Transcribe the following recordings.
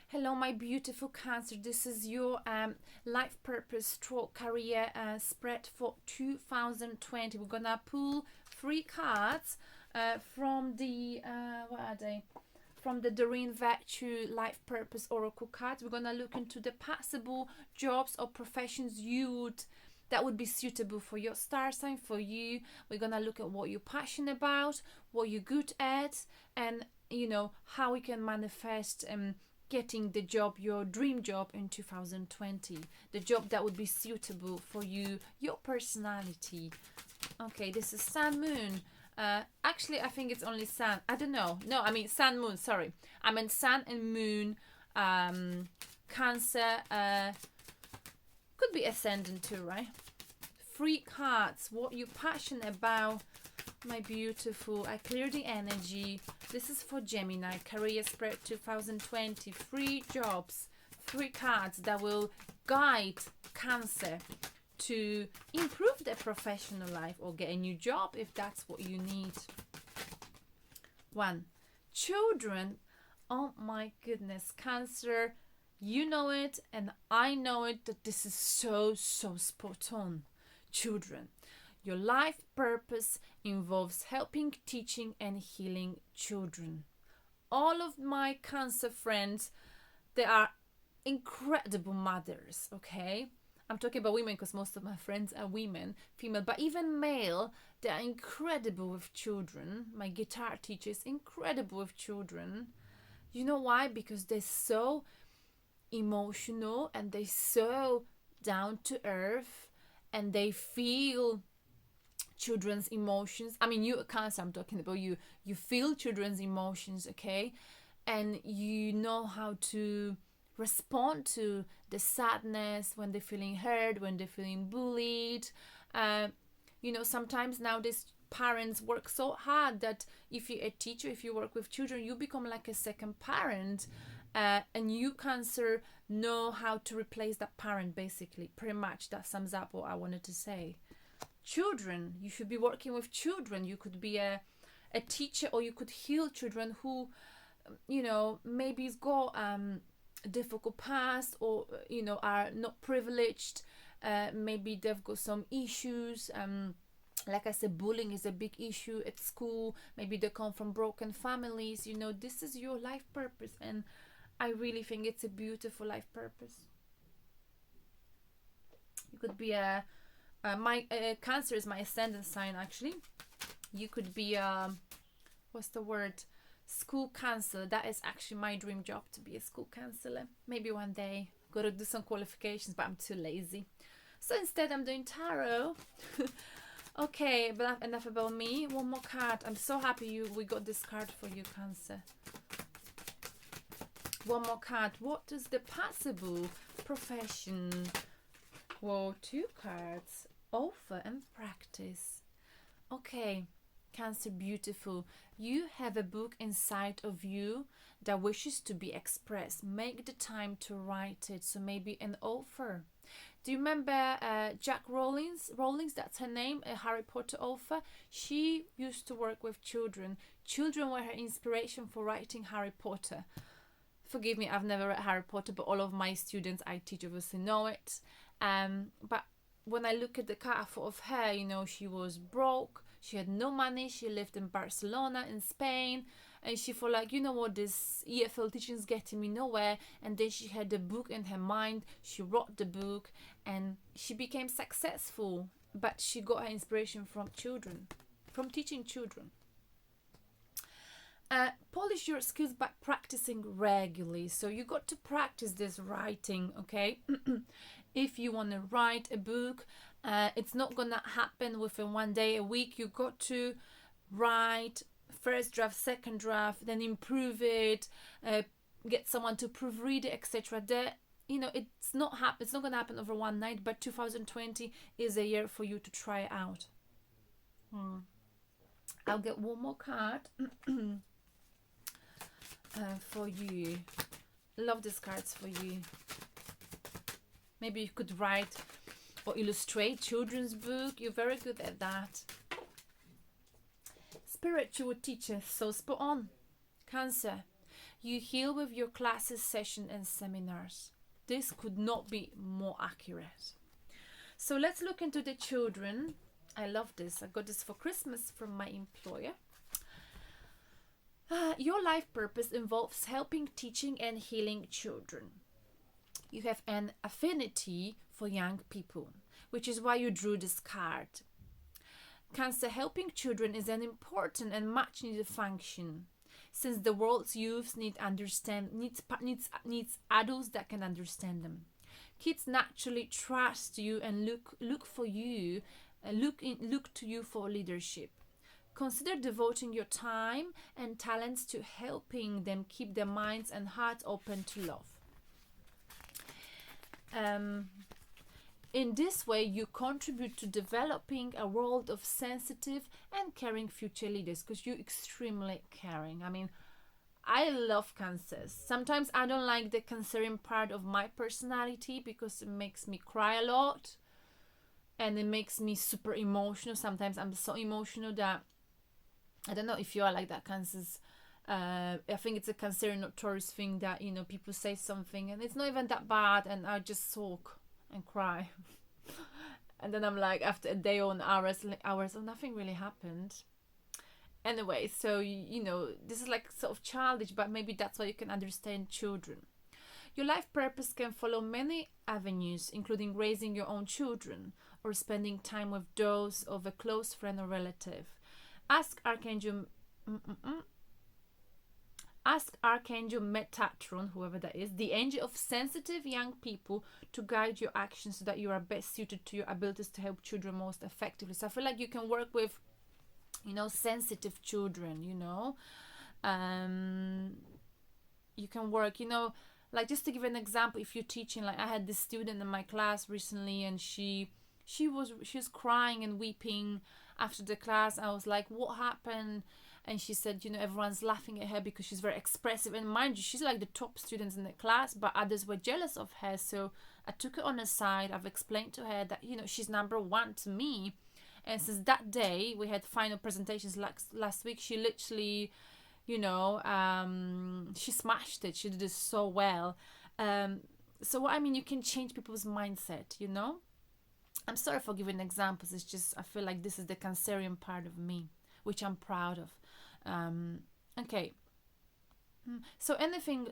Hello, my beautiful Cancer. This is your life purpose stroke career spread for 2020. We're gonna pull 3 cards from the what are they? From the Doreen Virture Life Purpose Oracle cards. We're gonna look into the possible jobs or professions that would be suitable for your star sign, for you. We're gonna look at what you're passionate about, what you're good at, and how we can manifest getting the job, your dream job in 2020, the job that would be suitable for you, your personality. Okay, this is Sun Moon. Actually, I think it's only Sun. I don't know. No, I mean Sun Moon. Sorry, I meant Sun and Moon. Cancer. Could be Ascendant too, right? 3 cards. What you're passionate about, my beautiful. I clear the energy. This is for Gemini. Career spread 2020. 3 jobs. 3 cards that will guide Cancer to improve their professional life or get a new job if that's what you need. 1. Children. Oh my goodness, Cancer. You know it and I know it that this is so spot on. Children. Your life purpose involves helping, teaching, and healing children. All of my Cancer friends, they are incredible mothers, okay? I'm talking about women because most of my friends are women, female, but even male, they are incredible with children. My guitar teacher is incredible with children. You know why? Because they're so emotional and they're so down to earth and they feel children's emotions. I mean, you Cancer, I'm talking about you. You feel children's emotions, okay? And you know how to respond to the sadness when they're feeling hurt, when they're feeling bullied. Sometimes nowadays parents work so hard that if you're a teacher, if you work with children, you become like a second parent. And you Cancer know how to replace that parent, basically. Pretty much that sums up what I wanted to say. Children, you should be working with children. You could be a teacher, or you could heal children who, maybe got a difficult past, or are not privileged. Maybe they've got some issues. Like I said, bullying is a big issue at school. Maybe they come from broken families. This is your life purpose, and I really think it's a beautiful life purpose. You could be my Cancer is my ascendant sign, actually. You could be what's the word? School counselor. That is actually my dream job, to be a school counselor. Maybe one day. Gotta do some qualifications, but I'm too lazy. So instead I'm doing tarot. Okay, but enough about me. One more card. I'm so happy we got this card for you, Cancer. One more card. What is the possible profession? Whoa, 2 cards. Offer and practice. Okay, Cancer, beautiful. You have a book inside of you that wishes to be expressed. Make the time to write it. So maybe an author. Do you remember Jack Rowling's, that's her name, a Harry Potter author? She used to work with children. Children were her inspiration for writing Harry Potter. Forgive me, I've never read Harry Potter, but all of my students I teach obviously know it. But when I look at the card, I thought of her, she was broke, she had no money, she lived in Barcelona in Spain, and she thought like, this EFL teaching is getting me nowhere. And then she had the book in her mind, she wrote the book, and she became successful. But she got her inspiration from children, from teaching children. Polish your skills by practicing regularly. So you got to practice this writing, okay? If you want to write a book, it's not gonna happen within one day, a week. You got to write first draft, second draft, then improve it, get someone to proofread it, etc. It's not gonna happen over one night, but 2020 is a year for you to try it out. I'll get one more card for you. Love these cards for you. Maybe you could write or illustrate children's book. You're very good at that. Spiritual teacher, so spot on. Cancer. You heal with your classes, session and seminars. This could not be more accurate. So let's look into the children. I love this. I got this for Christmas from my employer. Your life purpose involves helping, teaching and healing children. You have an affinity for young people, which is why you drew this card. Cancer, helping children is an important and much needed function, since the world's youth needs adults that can understand them. Kids naturally trust you and look for you, look to you for leadership. Consider devoting your time and talents to helping them keep their minds and hearts open to love. In this way, you contribute to developing a world of sensitive and caring future leaders, because you're extremely caring. I mean, I love cancers. Sometimes I don't like the cancerian part of my personality because it makes me cry a lot and it makes me super emotional. Sometimes I'm so emotional that I don't know if you are like that, cancers. I think it's a cancerian notorious thing that, you know, people say something and it's not even that bad and I just sulk and cry. And then I'm like, after a day or hours, oh, nothing really happened. Anyway, so, you know, this is like sort of childish, but maybe that's why you can understand children. Your life purpose can follow many avenues, including raising your own children or spending time with those of a close friend or relative. Ask Archangel Metatron, whoever that is, the angel of sensitive young people, to guide your actions so that you are best suited to your abilities to help children most effectively. So I feel like you can work with, you know, sensitive children, you know. You can work, you know, like just to give an example, if you're teaching, like I had this student in my class recently and she was crying and weeping after the class. I was like, what happened? And she said, you know, everyone's laughing at her because she's very expressive. And mind you, she's like the top students in the class, but others were jealous of her. So I took her on the side. I've explained to her that, you know, she's number one to me. And since that day, we had final presentations last week. She literally, you know, she smashed it. She did it so well. So what I mean, you can change people's mindset, you know. I'm sorry for giving examples. It's just, I feel like this is the cancerian part of me, which I'm proud of. Okay. So anything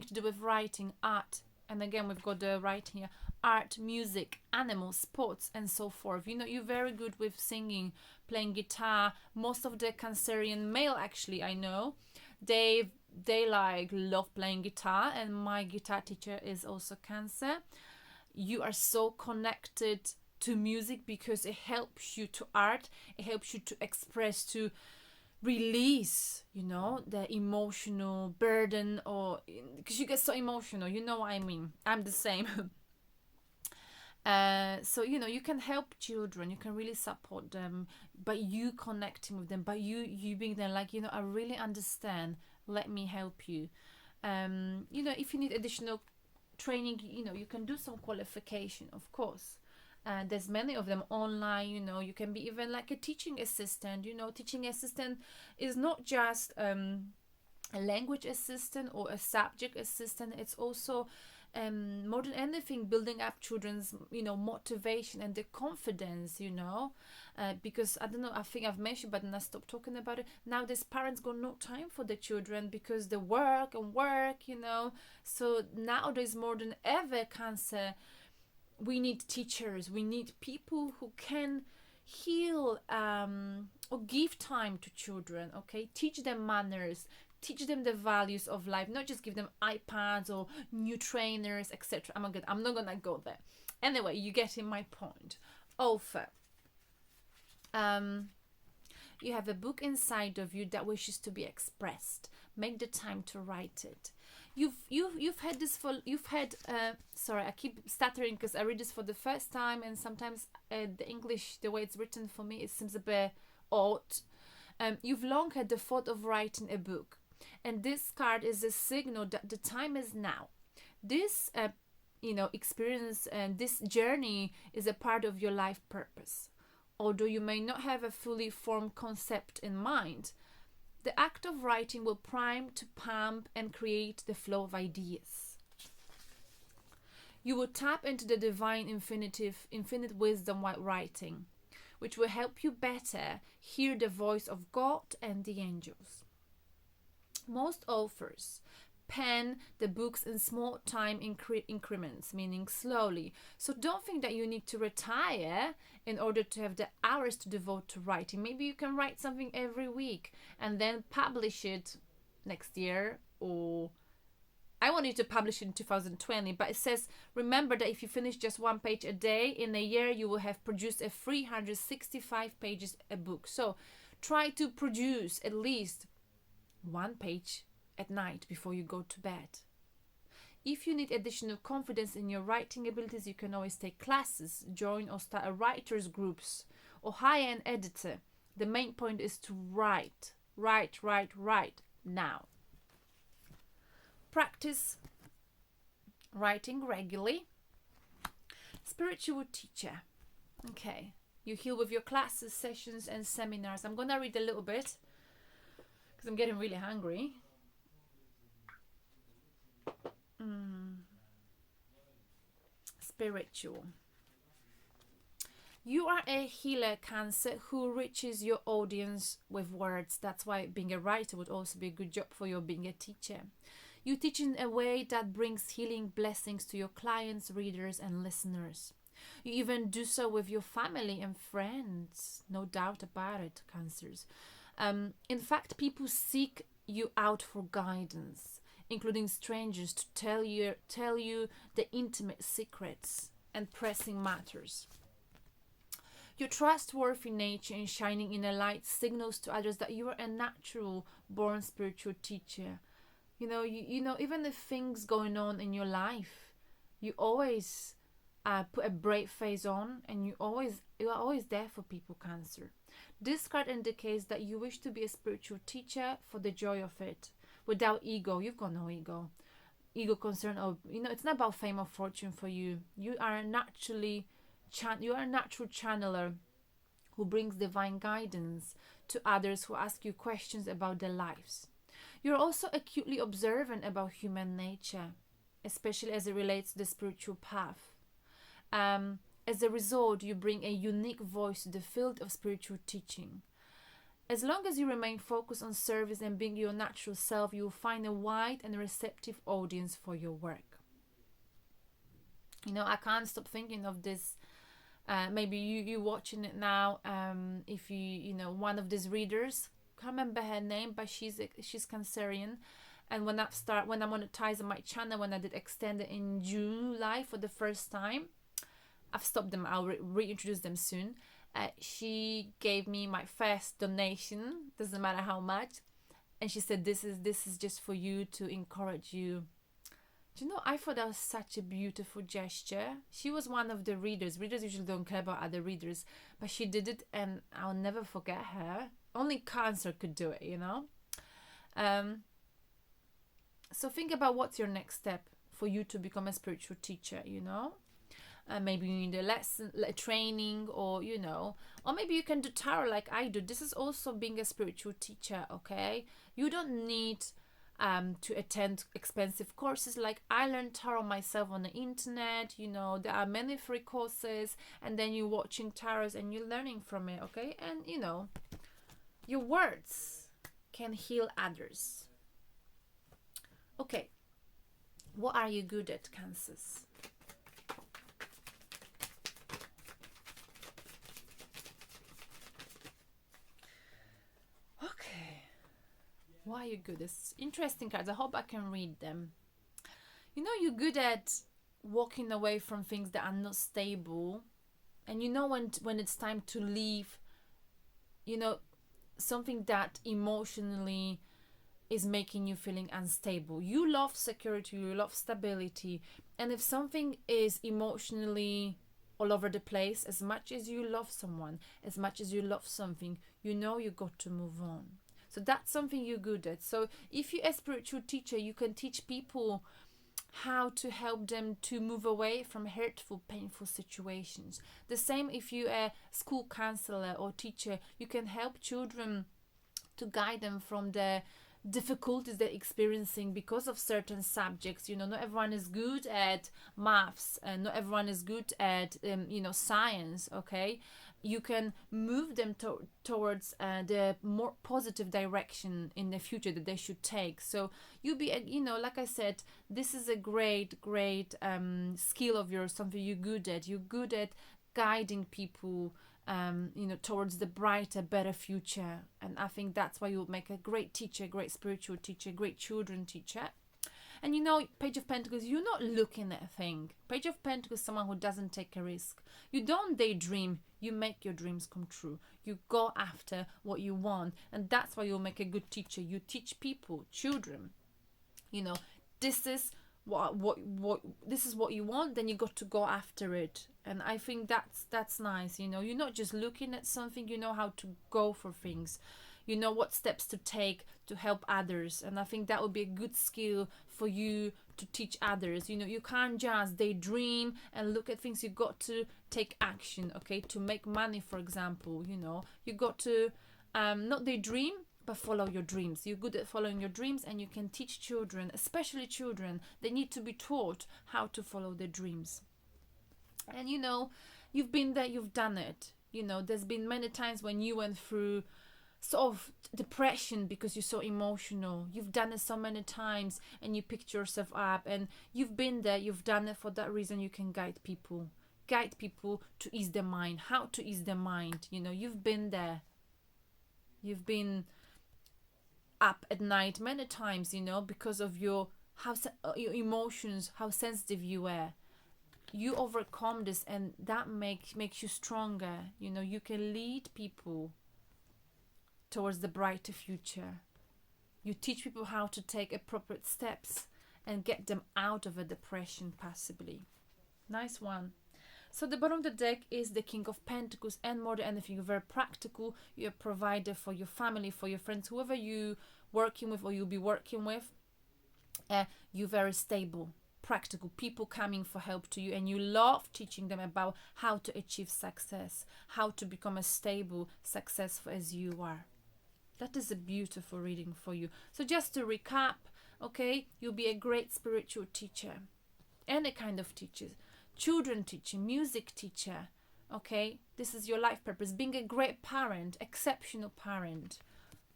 to do with writing, art, and again we've got the writing here: art, music, animals, sports, and so forth. You know, you're very good with singing, playing guitar. Most of the cancerian male, actually, I know, they like love playing guitar, and my guitar teacher is also Cancer. You are so connected to music because it helps you to art, it helps you to express, to release, you know, the emotional burden, or because you get so emotional, you know what I mean. I'm the same. So, you know, you can help children, you can really support them by you connecting with them, by you being there like, you know, I really understand, let me help you. You know, if you need additional training, you know, you can do some qualification, of course. There's many of them online, you know. You can be even like a teaching assistant, you know. Teaching assistant is not just a language assistant or a subject assistant. It's also more than anything building up children's, you know, motivation and the confidence, you know. Because I don't know, I think I've mentioned, but then I stopped talking about it. Nowadays parents got no time for the children because they work, you know. So nowadays more than ever, Cancer, we need teachers, we need people who can heal or give time to children, okay? Teach them manners, teach them the values of life, not just give them iPads or new trainers, etc. I'm not gonna go there. Anyway, you getting my point. Author. You have a book inside of you that wishes to be expressed. Make the time to write it. You've had this for, sorry, I keep stuttering because I read this for the first time, and sometimes the English, the way it's written for me, it seems a bit odd. You've long had the thought of writing a book, and this card is a signal that the time is now. This you know, experience and this journey is a part of your life purpose. Although you may not have a fully formed concept in mind, The act of writing will prime to pump and create the flow of ideas. You will tap into the divine infinite wisdom while writing, which will help you better hear the voice of God and the angels. Most authors pen the books in small time increments, meaning slowly. So don't think that you need to retire in order to have the hours to devote to writing. Maybe you can write something every week and then publish it next year, or I want you to publish it in 2020, but it says, remember that if you finish just one page a day, in a year you will have produced a 365 pages a book. So try to produce at least one page at night before you go to bed. If you need additional confidence in your writing abilities, you can always take classes, join or start a writers groups, or hire an editor. The main point is to write now. Practice writing regularly. Spiritual teacher. Okay, you heal with your classes, sessions and seminars. I'm gonna read a little bit because I'm getting really hungry. Spiritual. You are a healer, Cancer, who reaches your audience with words. That's why being a writer would also be a good job for you being a teacher. You teach in a way that brings healing blessings to your clients, readers, and listeners. You even do so with your family and friends. No doubt about it, Cancers. In fact, people seek you out for guidance, including strangers, to tell you the intimate secrets and pressing matters. Your trustworthy nature and shining in a light signals to others that you are a natural born spiritual teacher. You know, even if things going on in your life, you always put a brave face on, and you are always there for people, Cancer. This card indicates that you wish to be a spiritual teacher for the joy of it, without ego. You've got no ego. Ego concern, or it's not about fame or fortune for you. You are a natural channeler who brings divine guidance to others who ask you questions about their lives. You're also acutely observant about human nature, especially as it relates to the spiritual path. As a result, you bring a unique voice to the field of spiritual teaching. As long as you remain focused on service and being your natural self, you will find a wide and receptive audience for your work. I can't stop thinking of this. Maybe you watching it now. If one of these readers, can't remember her name, but she's Cancerian. And when I monetized my channel, when I did extend it in July for the first time, I've stopped them. I'll reintroduce them soon. She gave me my first donation, doesn't matter how much, and she said, this is just for you, to encourage you. I thought that was such a beautiful gesture. She was one of the readers usually don't care about other readers, but she did it, and I'll never forget her. Only Cancer could do it. So think about what's your next step for you to become a spiritual teacher. Maybe you need a training, or maybe you can do tarot like I do. This is also being a spiritual teacher. Okay, you don't need to attend expensive courses. Like I learned tarot myself on the internet. There are many free courses, and then you're watching tarots and you're learning from it. Okay, and your words can heal others. Okay, what are you good at, Cancers? Why are you good? It's interesting cards. I hope I can read them. You're good at walking away from things that are not stable, and when it's time to leave, something that emotionally is making you feeling unstable. You love security, you love stability, and if something is emotionally all over the place, as much as you love someone, as much as you love something, you got to move on. So that's something you're good at. So if you're a spiritual teacher, you can teach people how to help them to move away from hurtful, painful situations. The same if you're a school counselor or teacher, you can help children to guide them from the difficulties they're experiencing because of certain subjects. You know, not everyone is good at maths, and not everyone is good at science. Okay, you can move them towards the more positive direction in the future that they should take. So you be like I said, this is a great skill of yours, something you're good at. You're good at guiding people towards the brighter, better future. And I think that's why you'll make a great teacher, great spiritual teacher, great children teacher. And Page of Pentacles, you're not looking at a thing. Page of Pentacles is someone who doesn't take a risk. You don't daydream, you make your dreams come true. You go after what you want. And that's why you'll make a good teacher. You teach people, children, this is this is what you want, then you got to go after it. And I think that's nice. You're not just looking at something, you know how to go for things, you know what steps to take to help others. And I think that would be a good skill for you to teach others. You can't just daydream and look at things. You got to take action. Okay, to make money, for example, you got to not daydream, but follow your dreams. You're good at following your dreams, and you can teach children, especially children. They need to be taught how to follow their dreams. And you've been there, you've done it. There's been many times when you went through sort of depression because you're so emotional. You've done it so many times, and you picked yourself up, and you've been there, you've done it. For that reason, you can guide people to ease their mind, how to ease their mind. You've been there. You've been up at night many times, because of your emotions, how sensitive you were. You overcome this, and that makes you stronger. You can lead people towards the brighter future. You teach people how to take appropriate steps and get them out of a depression, possibly. Nice one. So the bottom of the deck is the King of Pentacles, and more than anything, you're very practical. You're a provider for your family, for your friends, whoever you working with or you'll be working with. You're very stable, practical, people coming for help to you, and you love teaching them about how to achieve success, how to become as stable, successful as you are. That is a beautiful reading for you. So just to recap, okay, you'll be a great spiritual teacher, any kind of teacher, children teacher, music teacher. Okay, this is your life purpose. Being a great parent, exceptional parent.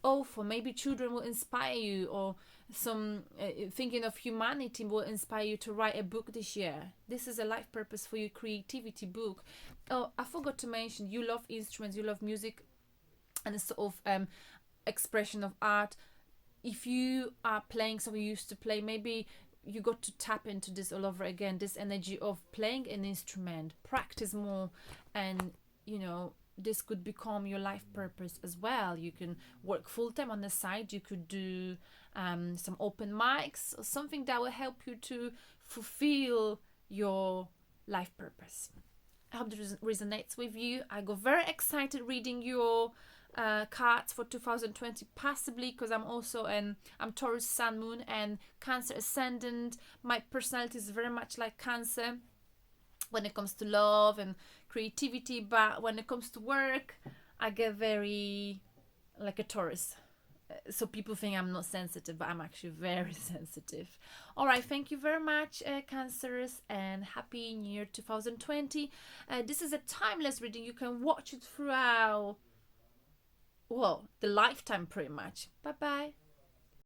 For maybe children will inspire you, or some thinking of humanity will inspire you to write a book this year. This is a life purpose for you, creativity book. I forgot to mention, you love instruments, you love music, and a sort of expression of art. If you are playing something you used to play, maybe you got to tap into this all over again, this energy of playing an instrument, practice more, and this could become your life purpose as well. You can work full-time on the side. You could do some open mics, or something that will help you to fulfill your life purpose. I hope this resonates with you. I got very excited reading your cards for 2020, possibly because I'm Taurus Sun, Moon, and Cancer Ascendant. My personality is very much like Cancer when it comes to love and creativity, but when it comes to work, I get very like a Taurus. So people think I'm not sensitive, but I'm actually very sensitive. All right, thank you very much, Cancers, and happy New Year 2020. This is a timeless reading. You can watch it throughout, the lifetime pretty much. Bye bye.